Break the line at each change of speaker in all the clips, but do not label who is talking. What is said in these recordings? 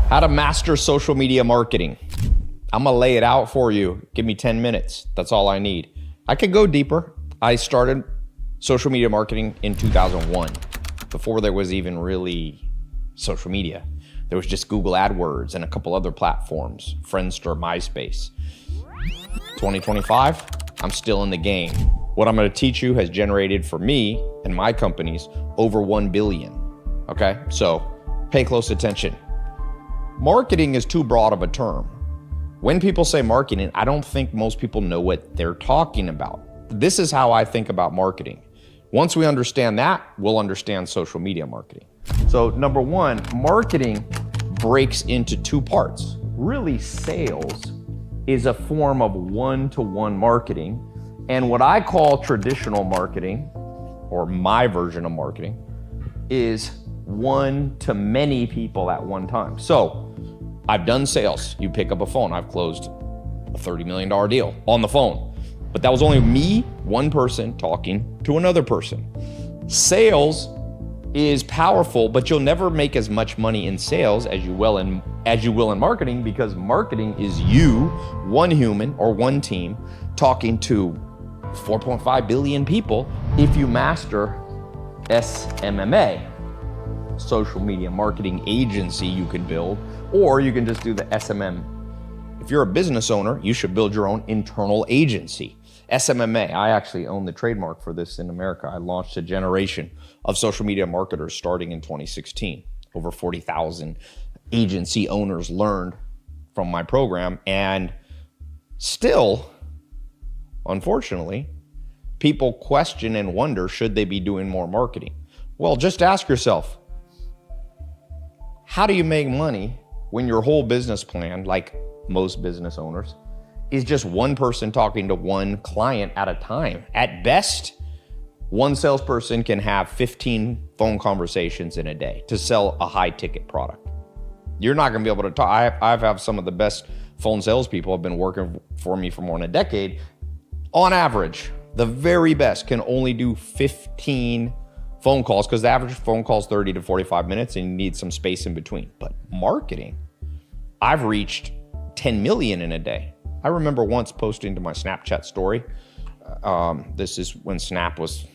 How to master social media marketing. I'm gonna lay it out for you. Give me 10 minutes. That's all I need. I could go deeper. I started social media marketing in 2001, before there was even really social media. There was just Google AdWords and a couple other platforms, Friendster, MySpace. 2025, I'm still in the game. What I'm gonna teach you has generated for me and my companies over 1 billion, okay? So pay close attention. Marketing is too broad of a term. When people say marketing, I don't think most people know what they're talking about. This is how I think about marketing. Once we understand that, we'll understand social media marketing. So number one, marketing breaks into two parts. Really, sales is a form of one-to-one marketing. And what I call traditional marketing, or my version of marketing, is one-to-many people at one time. So I've done sales. You pick up a phone. I've closed a $30 million deal on the phone. But that was only me, one person, talking to another person. Sales is powerful, but you'll never make as much money in sales as you will in marketing, because marketing is you, one human or one team, talking to 4.5 billion people if you master SMMA, social media marketing agency you can build, or you can just do the SMM. If you're a business owner, you should build your own internal agency. SMMA, I actually own the trademark for this in America. I launched a generation of social media marketers starting in 2016. Over 40,000 agency owners learned from my program, and still, unfortunately, people question and wonder, should they be doing more marketing? Well, just ask yourself, how do you make money when your whole business plan, like most business owners, is just one person talking to one client at a time? At best, one salesperson can have 15 phone conversations in a day to sell a high ticket product. You're not gonna be able to talk. I've had some of the best phone salespeople have been working for me for more than a decade. On average, the very best can only do 15 phone calls, because the average phone call is 30 to 45 minutes and you need some space in between. But marketing, I've reached 10 million in a day. I remember once posting to my Snapchat story. This is when Snap was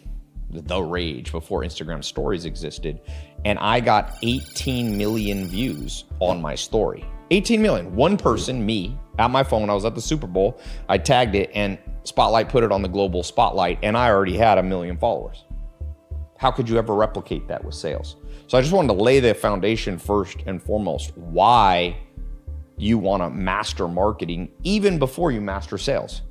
the rage, before Instagram stories existed. And I got 18 million views on my story. 18 million, one person, me, at my phone. I was at the Super Bowl. I tagged it and Spotlight put it on the global spotlight, and I already had 1 million followers. How could you ever replicate that with sales? So I just wanted to lay the foundation first and foremost, why you want to master marketing even before you master sales.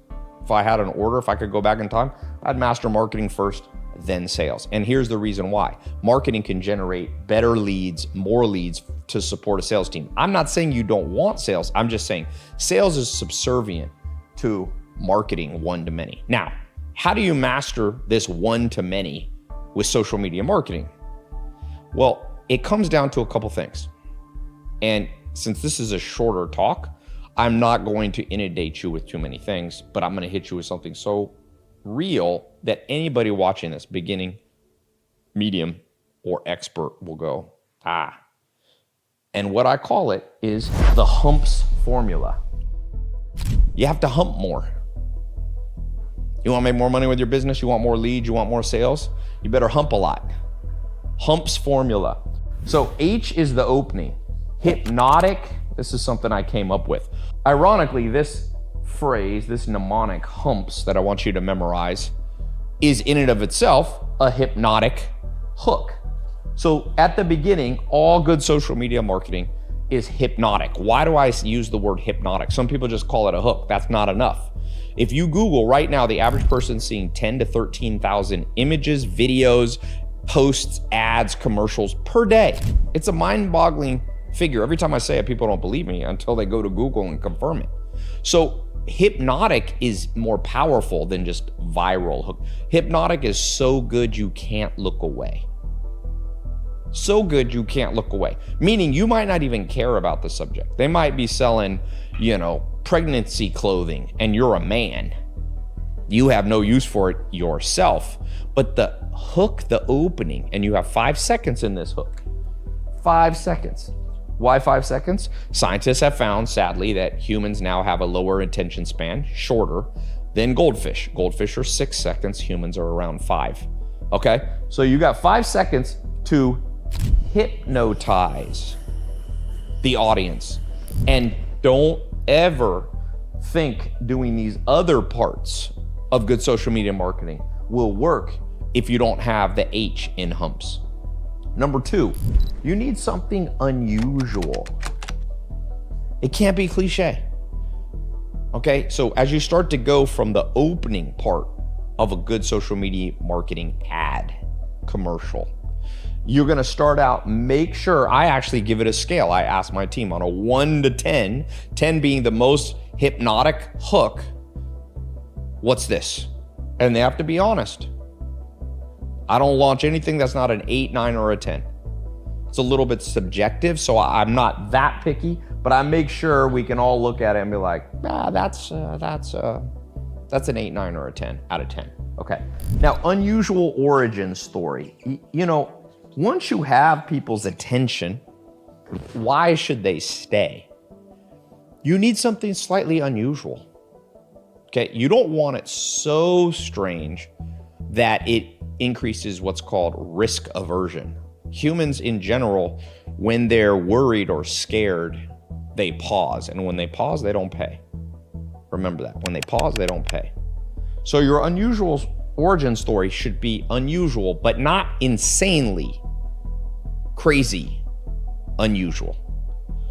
If I had an order, if I could go back in time, I'd master marketing first, then sales. And here's the reason why. Marketing can generate better leads, more leads to support a sales team. I'm not saying you don't want sales. I'm just saying sales is subservient to marketing one-to-many. Now, how do you master this one-to-many with social media marketing? Well, it comes down to a couple things. And since this is a shorter talk, I'm not going to inundate you with too many things, but I'm going to hit you with something so real that anybody watching this, beginning, medium, or expert, will go, ah. And what I call it is the humps formula. You have to hump more. You want to make more money with your business? You want more leads? You want more sales? You better hump a lot. Humps formula. So H is the opening. Hypnotic, this is something I came up with. Ironically, this phrase, this mnemonic, humps, that I want you to memorize, is in and of itself a hypnotic hook. So at the beginning, all good social media marketing is hypnotic. Why do I use the word hypnotic? Some people just call it a hook. That's not enough. If you Google right now, the average person's seeing 10 to 13,000 images, videos, posts, ads, commercials per day. It's a mind-boggling figure. Every time I say it, people don't believe me until they go to Google and confirm it. So hypnotic is more powerful than just viral hook. Hypnotic is so good you can't look away. So good you can't look away. Meaning you might not even care about the subject. They might be selling, pregnancy clothing, and you're a man. You have no use for it yourself. But the hook, the opening, and you have 5 seconds in this hook. 5 seconds. Why 5 seconds? Scientists have found, sadly, that humans now have a lower attention span, shorter than goldfish. Goldfish are 6 seconds, humans are around 5. Okay, so you got 5 seconds to hypnotize the audience. And don't ever think doing these other parts of good social media marketing will work if you don't have the H in humps. Number 2, you need something unusual. It can't be cliche. Okay, so as you start to go from the opening part of a good social media marketing ad, commercial, you're gonna start out, make sure, I actually give it a scale. I ask my team on a 1 to 10, 10 being the most hypnotic hook, what's this? And they have to be honest. I don't launch anything that's not an 8, 9, or a 10. It's a little bit subjective, so I'm not that picky, but I make sure we can all look at it and be like, that's an 8, 9, or a 10 out of 10. Okay. Now, unusual origin story. You know, once you have people's attention, why should they stay? You need something slightly unusual. Okay. You don't want it so strange that it increases what's called risk aversion. Humans in general, when they're worried or scared, they pause. And when they pause, they don't pay. Remember that. When they pause, they don't pay. So your unusual origin story should be unusual, but not insanely crazy unusual.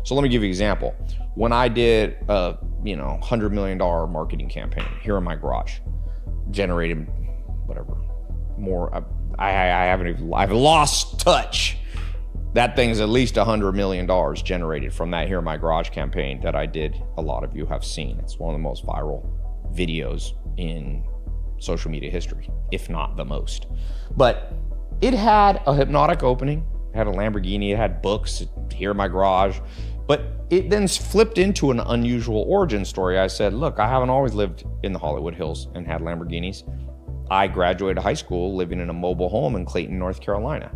So let me give you an example. When I did a $100 million marketing campaign here in my garage, generated whatever more, I've lost touch. That thing's at least $100 million generated from that here in my garage campaign that I did. A lot of you have seen. It's one of the most viral videos in social media history, if not the most. But it had a hypnotic opening, it had a Lamborghini, it had books here in my garage, but it then flipped into an unusual origin story. I said, look, I haven't always lived in the Hollywood Hills and had Lamborghinis. I graduated high school living in a mobile home in Clayton, North Carolina.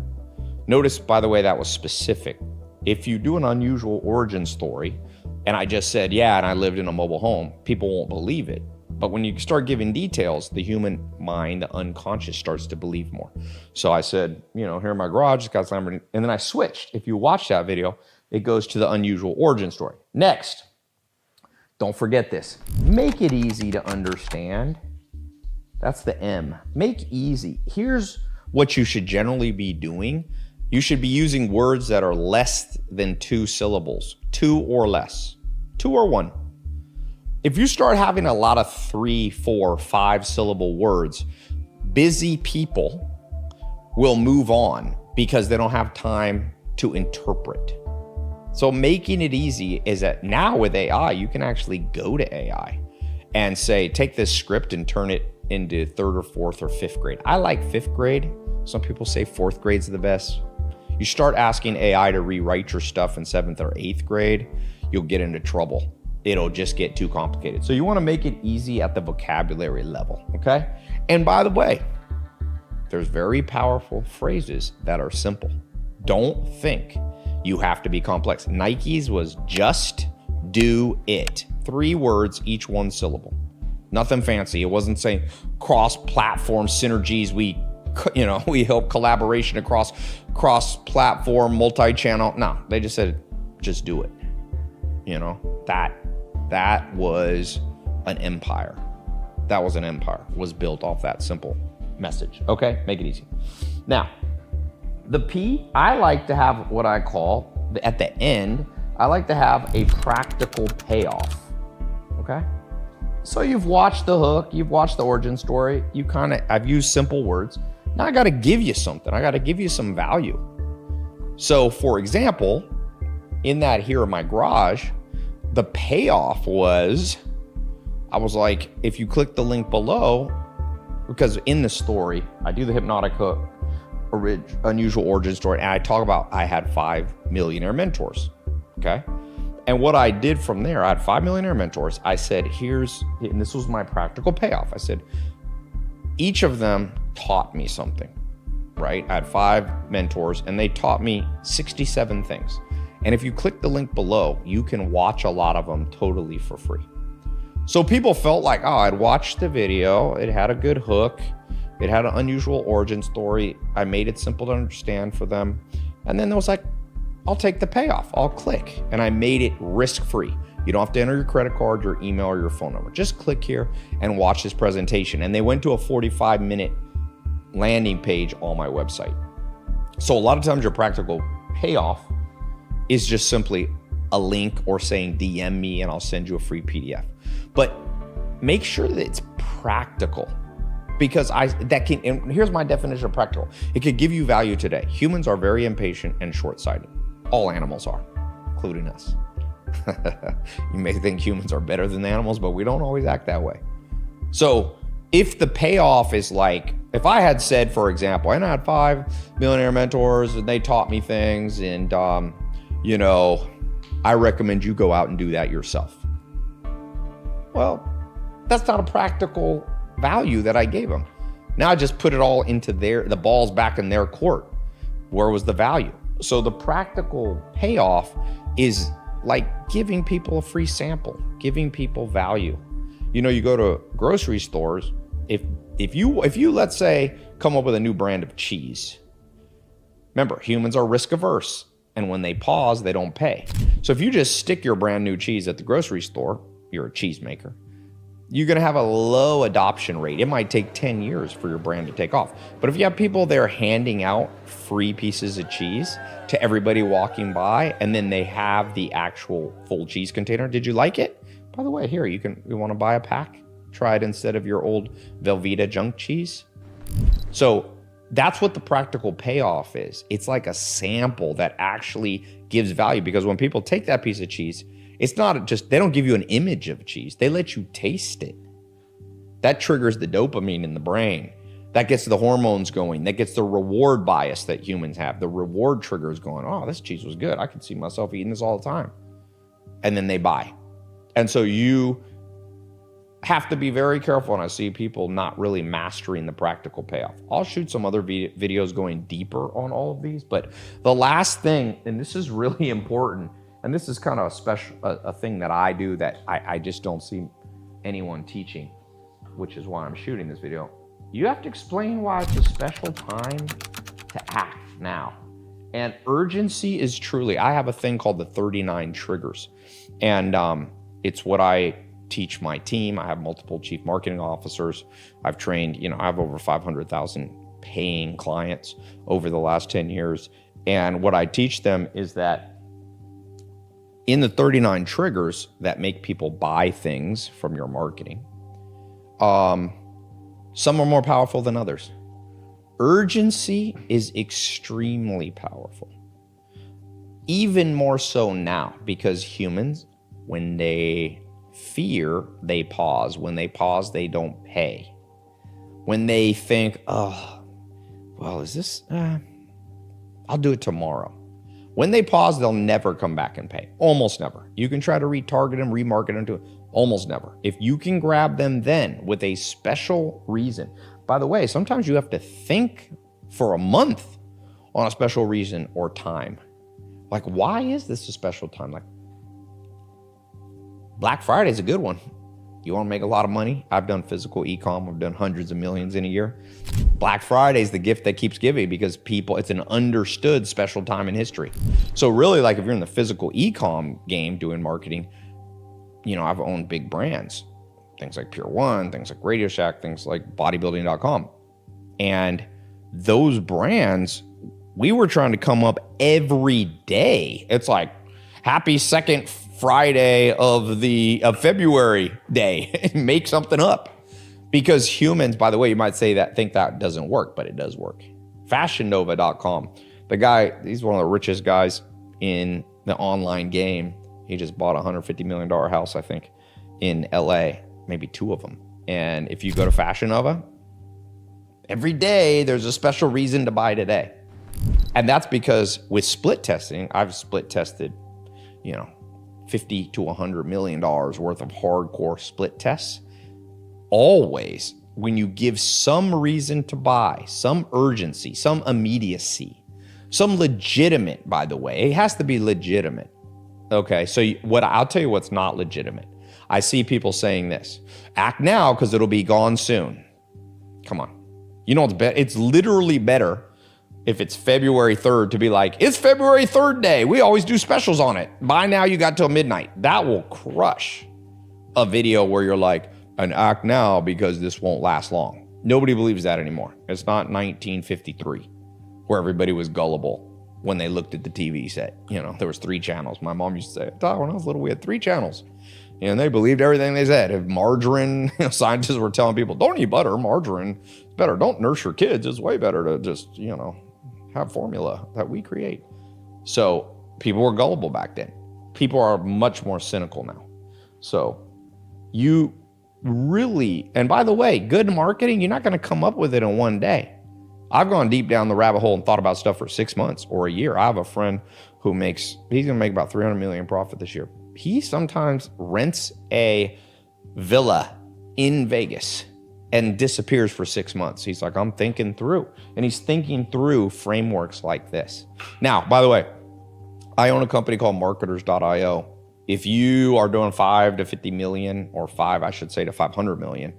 Notice, by the way, that was specific. If you do an unusual origin story, and I just said, yeah, and I lived in a mobile home, people won't believe it. But when you start giving details, the human mind, the unconscious, starts to believe more. So I said, here in my garage, it's got Lamborghini. And then I switched. If you watch that video, it goes to the unusual origin story. Next, don't forget this. Make it easy to understand. That's the M. Make easy. Here's what you should generally be doing. You should be using words that are less than 2 syllables, 2 or less, 2 or 1. If you start having a lot of 3, 4, 5 syllable words, busy people will move on because they don't have time to interpret. So making it easy is that now with AI, you can actually go to AI and say, take this script and turn it into 3rd or 4th or 5th grade. I like 5th grade. Some people say 4th grade's the best. You start asking AI to rewrite your stuff in 7th or 8th grade, you'll get into trouble. It'll just get too complicated. So you want to make it easy at the vocabulary level, okay? And by the way, there's very powerful phrases that are simple. Don't think you have to be complex. Nike's was just do it. 3 words, each 1 syllable. Nothing fancy. It wasn't saying cross-platform synergies. We help collaboration across cross-platform, multi-channel. No, they just said, just do it. That was an empire. That was an empire. It was built off that simple message. Okay, make it easy. Now, the P, I like to have what I call, at the end, I like to have a practical payoff. Okay? So you've watched the hook, you've watched the origin story, I've used simple words. Now I gotta give you something. I gotta give you some value. So for example, in that here in my garage, the payoff was, I was like, if you click the link below, because in the story, I do the hypnotic hook, unusual origin story, and I talk about I had 5 millionaire mentors, okay? And what I did from there, I had 5 millionaire mentors. I said, and this was my practical payoff. I said, each of them taught me something, right? I had 5 mentors and they taught me 67 things. And if you click the link below, you can watch a lot of them totally for free. So people felt like, oh, I'd watched the video. It had a good hook. It had an unusual origin story. I made it simple to understand for them. And then it was like, I'll take the payoff. I'll click. And I made it risk-free. You don't have to enter your credit card, your email, or your phone number. Just click here and watch this presentation. And they went to a 45-minute landing page on my website. So a lot of times your practical payoff is just simply a link or saying DM me and I'll send you a free PDF. But make sure that it's practical, because and here's my definition of practical. It could give you value today. Humans are very impatient and short-sighted. All animals are, including us. You may think humans are better than animals, but we don't always act that way. So if the payoff is like, if I had said, for example, and I had 5 millionaire mentors and they taught me things, and I recommend you go out and do that yourself. Well, that's not a practical value that I gave them. Now I just put it all into the ball's back in their court. Where was the value? So the practical payoff is like giving people a free sample, giving people value. You go to grocery stores, if you let's say come up with a new brand of cheese. Remember, humans are risk averse, and when they pause, they don't pay. So if you just stick your brand new cheese at the grocery store, you're a cheesemaker, you're gonna have a low adoption rate. It might take 10 years for your brand to take off. But if you have people there handing out free pieces of cheese to everybody walking by, and then they have the actual full cheese container, did you like it? By the way, here, you wanna buy a pack? Try it instead of your old Velveeta junk cheese. So that's what the practical payoff is. It's like a sample that actually gives value, because when people take that piece of cheese, it's not just, they don't give you an image of cheese. They let you taste it. That triggers the dopamine in the brain. That gets the hormones going. That gets the reward bias that humans have. The reward trigger is going, oh, this cheese was good. I could see myself eating this all the time. And then they buy. And so you have to be very careful when I see people not really mastering the practical payoff. I'll shoot some other videos going deeper on all of these. But the last thing, and this is really important, and this is kind of a thing that I do that I just don't see anyone teaching, which is why I'm shooting this video. You have to explain why it's a special time to act now. And urgency is truly, I have a thing called the 39 triggers. And it's what I teach my team. I have multiple chief marketing officers. I've trained, I have over 500,000 paying clients over the last 10 years. And what I teach them is that in the 39 triggers that make people buy things from your marketing, some are more powerful than others. Urgency is extremely powerful. Even more so now, because humans, when they fear, they pause. When they pause, they don't pay. When they think, oh, well, is this, I'll do it tomorrow. When they pause, they'll never come back and pay. Almost never. You can try to retarget them, remarket them to it. Almost never. If you can grab them then with a special reason. By the way, sometimes you have to think for a month on a special reason or time. Like, why is this a special time? Like, Black Friday is a good one. You want to make a lot of money? I've done physical e-com. I've done hundreds of millions in a year. Black Friday is the gift that keeps giving, because it's an understood special time in history. So really, like, if you're in the physical e-com game doing marketing, I've owned big brands, things like Pure One, things like Radio Shack, things like bodybuilding.com. And those brands, we were trying to come up every day. It's like happy second Friday of February day, make something up. Because humans, by the way, you might think that doesn't work, but it does work. FashionNova.com. The guy, he's one of the richest guys in the online game. He just bought a $150 million house, I think, in LA, maybe 2 of them. And if you go to Fashion Nova, every day there's a special reason to buy today. And that's because with split testing, I've split tested, $50 to $100 million worth of hardcore split tests. Always, when you give some reason to buy, some urgency, some immediacy, Some legitimate, by the way. It has to be legitimate. Okay, so I'll tell you what's not legitimate. I see people saying this. Act now because it'll be gone soon. Come on. You know what's better? It's literally better if it's February 3rd to be like, it's February 3rd day. We always do specials on it. Buy now, you got till midnight. That will crush a video where you're like, and act now because this won't last long. Nobody believes that anymore. It's not 1953 where everybody was gullible when they looked at the TV set. You know, there was 3 channels. My mom used to say, when I was little, we had 3 channels. And they believed everything they said. If margarine, scientists were telling people, don't eat butter, margarine is better. Don't nurse your kids. It's way better to just, have formula that we create. So people were gullible back then. People are much more cynical now. So you really, and by the way, good marketing, you're not going to come up with it in one day. I've gone deep down the rabbit hole and thought about stuff for 6 months or a year. I have a friend who he's going to make about 300 million profit this year. He sometimes rents a villa in Vegas and disappears for 6 months. He's like, I'm thinking through. And he's thinking through frameworks like this. Now, by the way, I own a company called marketers.io. If you are doing 5 to 50 million, or 5, I should say, to 500 million,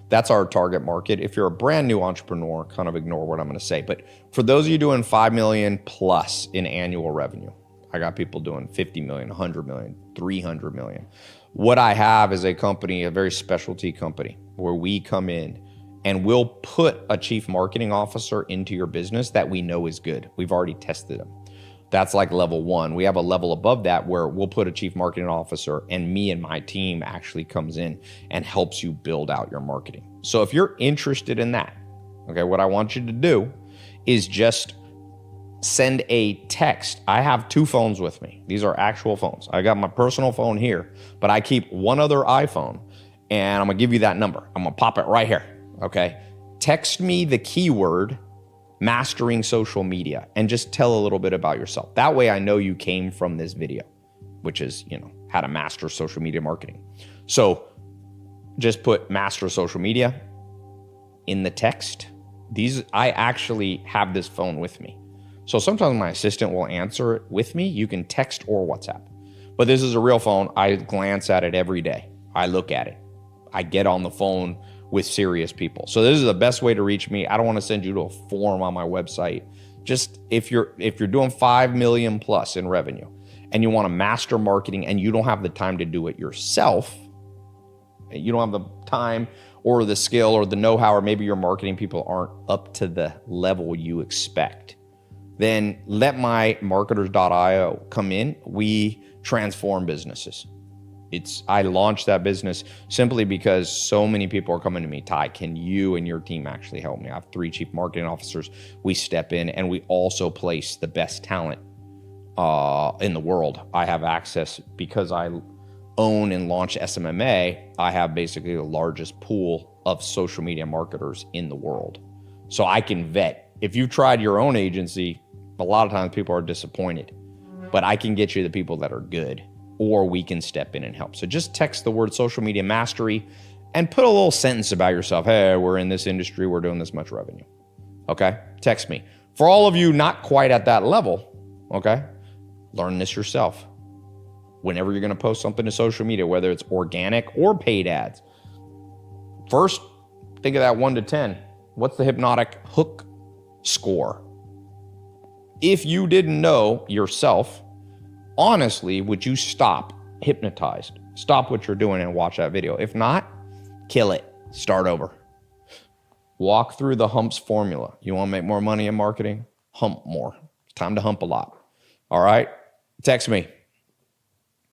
that's our target market. If you're a brand new entrepreneur, kind of ignore what I'm going to say. But for those of you doing 5 million plus in annual revenue, I got people doing 50 million, 100 million, 300 million. What I have is a company, a very specialty company, where we come in and we'll put a chief marketing officer into your business that we know is good. We've already tested them. That's like level 1. We have a level above that where we'll put a chief marketing officer, and me and my team actually comes in and helps you build out your marketing. So if you're interested in that, okay, what I want you to do is just send a text. I have 2 phones with me. These are actual phones. I got my personal phone here, but I keep one other iPhone, and I'm gonna give you that number. I'm gonna pop it right here, okay? Text me the keyword mastering social media and just tell a little bit about yourself. That way I know you came from this video, which is, how to master social media marketing. So just put master social media in the text. I actually have this phone with me. So sometimes my assistant will answer it with me. You can text or WhatsApp. But this is a real phone. I glance at it every day. I look at it. I get on the phone with serious people. So this is the best way to reach me. I don't want to send you to a form on my website. Just if you're doing 5 million plus in revenue and you want to master marketing and you don't have the time to do it yourself, you don't have the time or the skill or the know-how, or maybe your marketing people aren't up to the level you expect, then let my marketers.io come in. We transform businesses. I launched that business simply because so many people are coming to me, Ty, can you and your team actually help me? I have 3 chief marketing officers. We step in and we also place the best talent in the world. I have access because I own and launch SMMA. I have basically the largest pool of social media marketers in the world. So I can vet. If you've tried your own agency, a lot of times people are disappointed, but I can get you the people that are good, or we can step in and help. So just text the word social media mastery and put a little sentence about yourself. Hey, we're in this industry. We're doing this much revenue. Okay? Text me. For all of you not quite at that level, okay, learn this yourself. Whenever you're going to post something to social media, whether it's organic or paid ads, first, think of that 1 to 10. What's the hypnotic hook score? If you didn't know yourself, honestly, would you stop hypnotized? Stop what you're doing and watch that video. If not, kill it. Start over. Walk through the humps formula. You want to make more money in marketing? Hump more. It's time to hump a lot. All right? Text me.